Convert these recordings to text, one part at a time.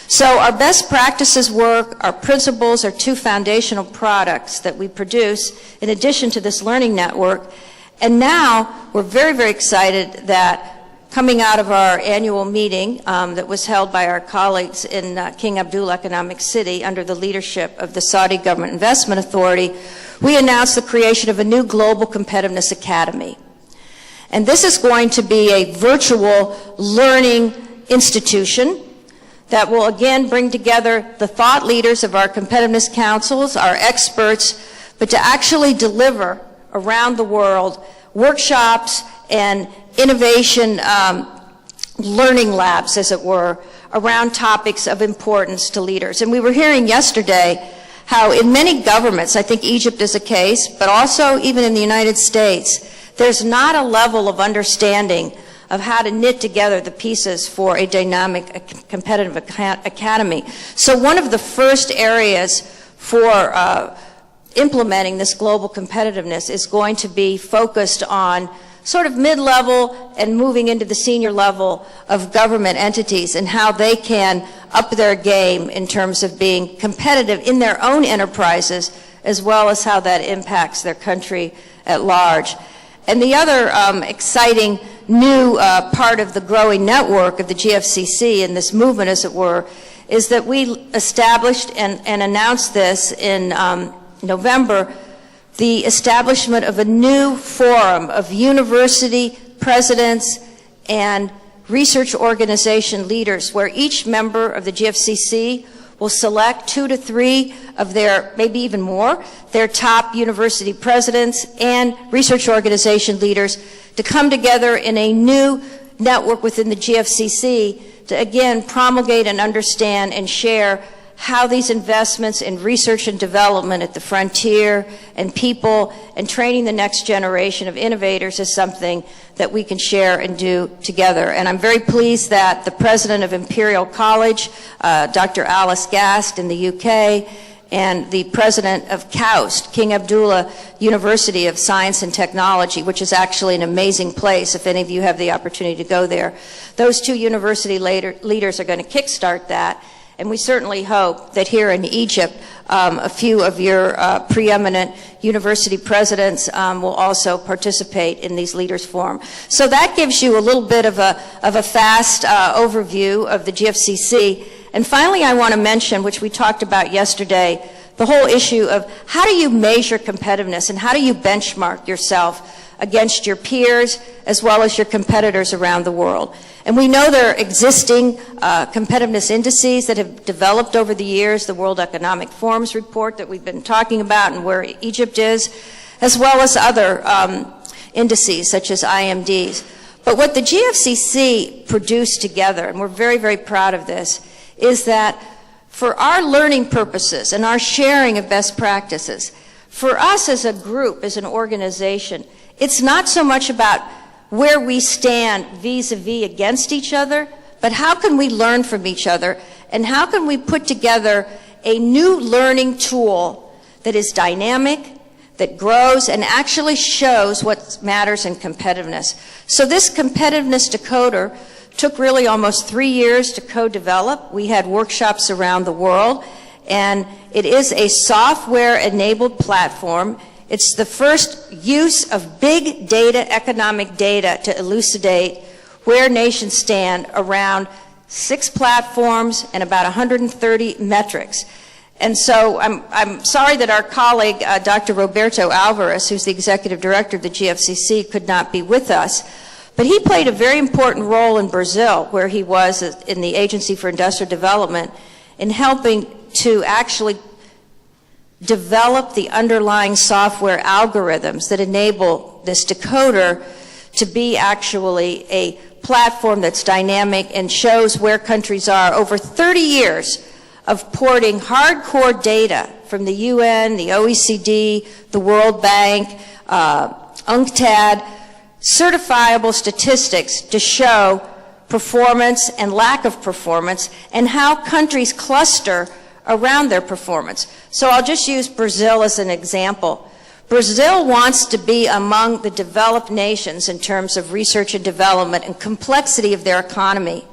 So our best practices work, our principles are two foundational products that we produce in addition to this learning network. And now we're very, very excited that coming out of our annual meeting that was held by our colleagues in King Abdullah Economic City under the leadership of the Saudi Government Investment Authority, we announced the creation of a new Global Competitiveness Academy. And this is going to be a virtual learning institution that will again bring together the thought leaders of our competitiveness councils, our experts, but to actually deliver around the world workshops and innovation learning labs, as it were, around topics of importance to leaders. And we were hearing yesterday how in many governments, I think Egypt is a case, but also even in the United States, there's not a level of understanding of how to knit together the pieces for a dynamic, competitive academy. So one of the first areas for implementing this global competitiveness is going to be focused on sort of mid-level and moving into the senior level of government entities and how they can up their game in terms of being competitive in their own enterprises, as well as how that impacts their country at large. And the other exciting new part of the growing network of the GFCC and this movement, as it were, is that we established and announced this in November, the establishment of a new forum of university presidents and research organization leaders, where each member of the GFCC will select 2 to 3 of their, maybe even more, their top university presidents and research organization leaders to come together in a new network within the GFCC to, again, promulgate and understand and share how these investments in research and development at the frontier and people and training the next generation of innovators is something that we can share and do together. And I'm very pleased that the president of Imperial College, Dr. Alice Gast in the UK, and the president of KAUST, King Abdullah University of Science and Technology, which is actually an amazing place if any of you have the opportunity to go there. Those two university leaders are going to kickstart that. And we certainly hope that here in Egypt, a few of your preeminent university presidents will also participate in these leaders forum. So that gives you a little bit of a fast overview of the GFCC. And finally, I want to mention, which we talked about yesterday, the whole issue of how do you measure competitiveness and how do you benchmark yourself against your peers as well as your competitors around the world. And we know there are existing competitiveness indices that have developed over the years, the World Economic Forum's report that we've been talking about and where Egypt is, as well as other indices such as IMDs. But what the GFCC produced together, and we're very, very proud of this, is that for our learning purposes and our sharing of best practices, for us as a group, as an organization, it's not so much about where we stand vis-a-vis against each other, but how can we learn from each other, and how can we put together a new learning tool that is dynamic, that grows, and actually shows what matters in competitiveness. So this competitiveness decoder took really almost 3 years to co-develop. We had workshops around the world, and it is a software-enabled platform. It's the first use of big data, economic data, to elucidate where nations stand around 6 platforms and about 130 metrics. And so I'm sorry that our colleague, Dr. Roberto Alvarez, who's the executive director of the GFCC, could not be with us. But he played a very important role in Brazil, where he was in the Agency for Industrial Development, in helping to actually develop the underlying software algorithms that enable this decoder to be actually a platform that's dynamic and shows where countries are. Over 30 years of porting hardcore data from the UN, the OECD, the World Bank, UNCTAD, certifiable statistics to show performance and lack of performance and how countries cluster around their performance. So I'll just use Brazil as an example. Brazil wants to be among the developed nations in terms of research and development and complexity of their economy.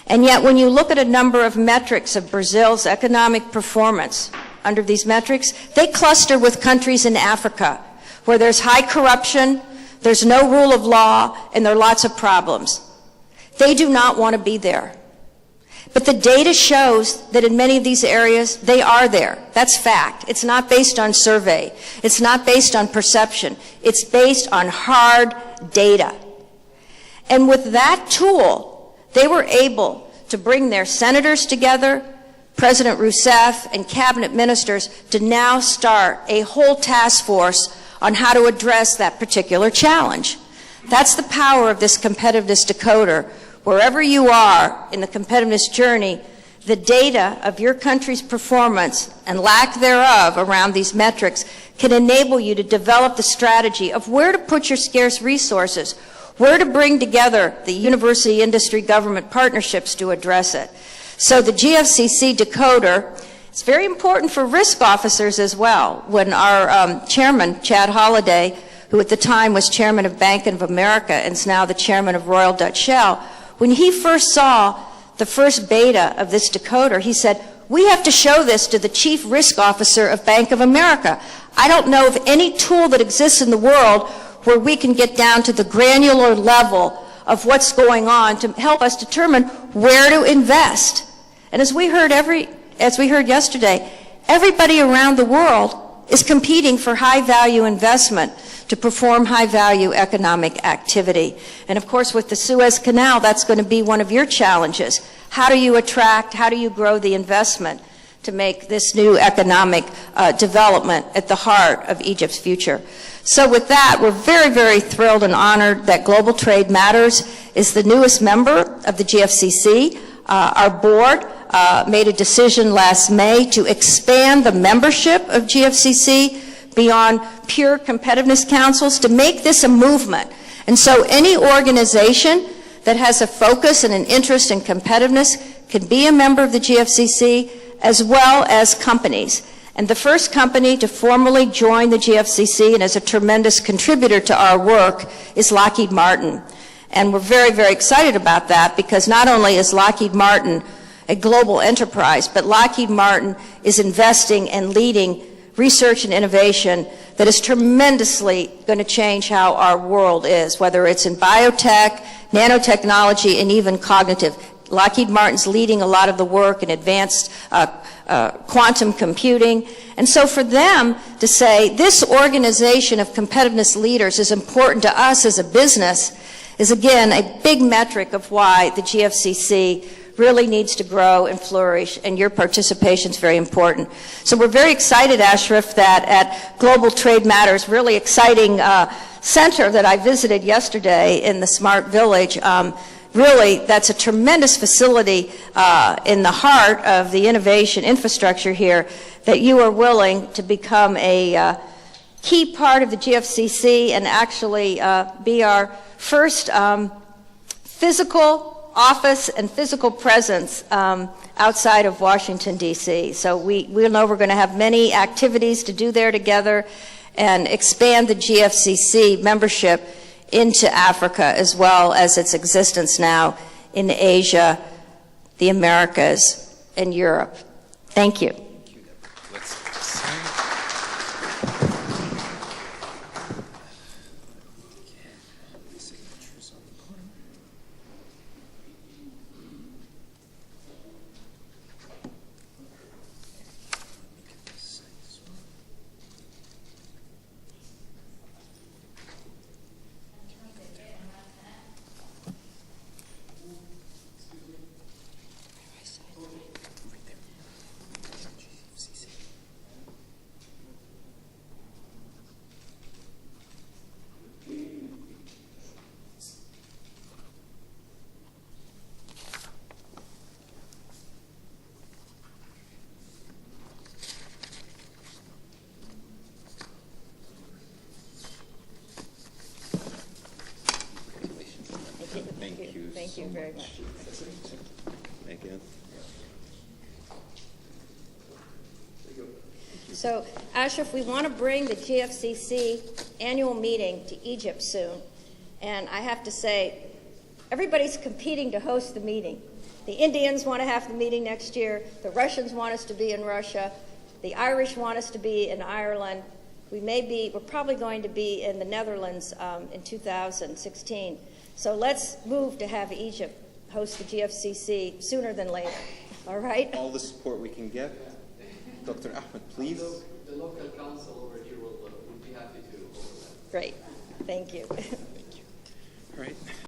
And yet when you look at a number of metrics of Brazil's economic performance under these metrics, they cluster with countries in Africa where there's high corruption, there's no rule of law, and there are lots of problems. They do not want to be there. But the data shows that in many of these areas, they are there. That's fact. It's not based on survey. It's not based on perception. It's based on hard data. And with that tool, they were able to bring their senators together, President Rousseff and cabinet ministers, to now start a whole task force on how to address that particular challenge. That's the power of this competitiveness decoder. Wherever you are in the competitiveness journey, the data of your country's performance and lack thereof around these metrics can enable you to develop the strategy of where to put your scarce resources, where to bring together the university, industry, government partnerships to address it. So the GFCC decoder is very important for risk officers as well. When our chairman, Chad Holliday, who at the time was chairman of Bank of America and is now the chairman of Royal Dutch Shell, when he first saw the first beta of this decoder, he said, we have to show this to the chief risk officer of Bank of America. I don't know of any tool that exists in the world where we can get down to the granular level of what's going on to help us determine where to invest. And as we heard yesterday, everybody around the world is competing for high-value investment to perform high-value economic activity. And of course, with the Suez Canal, that's going to be one of your challenges. How do you attract, how do you grow the investment to make this new economic development at the heart of Egypt's future? So with that, we're very, very thrilled and honored that Global Trade Matters is the newest member of the GFCC. Our board made a decision last May to expand the membership of GFCC beyond pure competitiveness councils to make this a movement. And so any organization that has a focus and an interest in competitiveness can be a member of the GFCC, as well as companies. And the first company to formally join the GFCC and as a tremendous contributor to our work is Lockheed Martin. And we're very, very excited about that because not only is Lockheed Martin a global enterprise, but Lockheed Martin is investing and leading research and innovation that is tremendously going to change how our world is, whether it's in biotech, nanotechnology, and even cognitive. Lockheed Martin's leading a lot of the work in advanced quantum computing. And so for them to say this organization of competitiveness leaders is important to us as a business is, again, a big metric of why the GFCC really needs to grow and flourish, and your participation is very important. So we're very excited, Ashraf, that at Global Trade Matters, really exciting center that I visited yesterday in the Smart Village, really that's a tremendous facility in the heart of the innovation infrastructure here, that you are willing to become a key part of the GFCC and actually be our first physical office and physical presence outside of Washington, D.C. So we know we're going to have many activities to do there together and expand the GFCC membership into Africa as well as its existence now in Asia, the Americas, and Europe. Thank you. Thank you very much. Thank you. So, Ashraf, we want to bring the GFCC annual meeting to Egypt soon. And I have to say, everybody's competing to host the meeting. The Indians want to have the meeting next year. The Russians want us to be in Russia. The Irish want us to be in Ireland. We're probably going to be in the Netherlands in 2016. So let's move to have Egypt host the GFCC sooner than later. All right? All the support we can get. Dr. Ahmed, please. The local council over here would be happy to overlap. Great. Thank you.